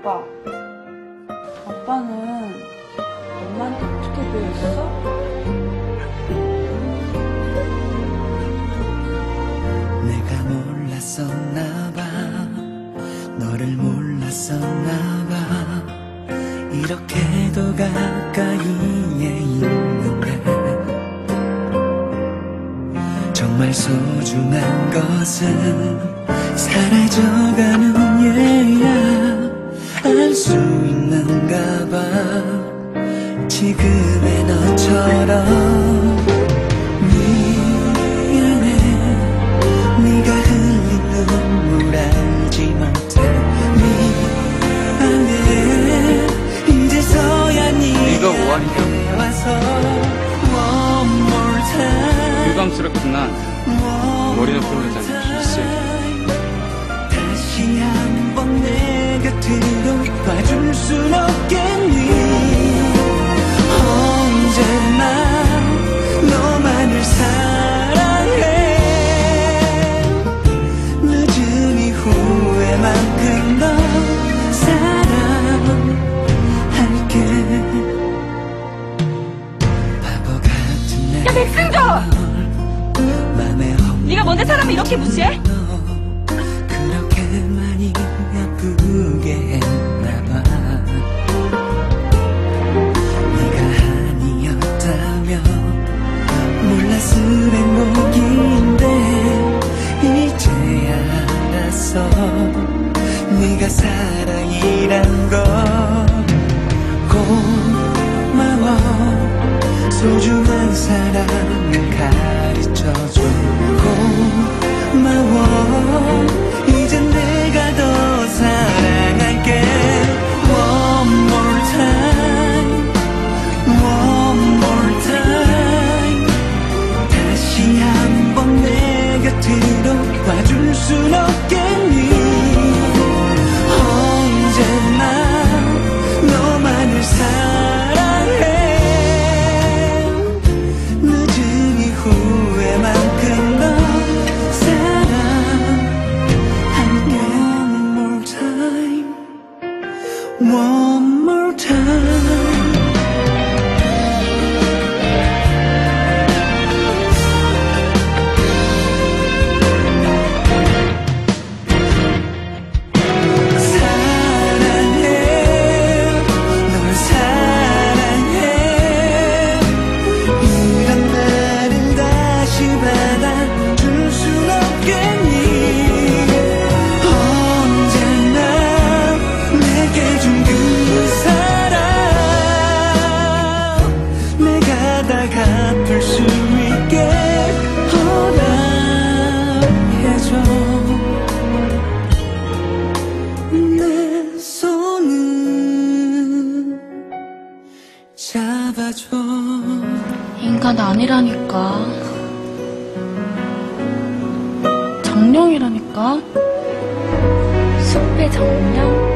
아빠. 아빠는 엄마한테 어떻게 배웠어? 내가 몰랐었나봐. 너를 몰랐었나봐. 이렇게도 가까이에 있는데 정말 소중한 것은 사라져가는 얘야. 알 수 있는가 봐. 지금의 너처럼 미안해. 네가 흘린 눈물 알지 못해 미안해. 이제서야 네가 뭐하니냐? 와서 one more time. 유감스럽구나. 머리 높은 여자는 필수야. 다시 한번 내 곁으로 와줄 순 없겠니? 언제나 너만을 사랑해. 늦은 이후에만큼 더 사랑할게. 바보 같은 내 야, 백승조! 네가 뭔데 사람을 이렇게 무시해? 그렇게 많이 아프게 했나봐. 네가 아니었다면 몰랐을 행복인데 이제야 알았어. 네가 사랑이란 걸. 고마워. 소중한 사랑을 가르쳐줘. 고마워. 이젠 내가 더 사랑할게. One more time, one more time. 다시 한번 내 곁으로 와줄 순 없겠니? 언제나 너만을 사랑해. 늦은 이후에만큼 더 one more time. 사랑해. 널 사랑해. 이런 나를 다시 받아줄 순 없겠니? 갚을 수 있게 허락해줘. 내 손을 잡아줘. 인간 아니라니까. 정령이라니까. 숲의 정령.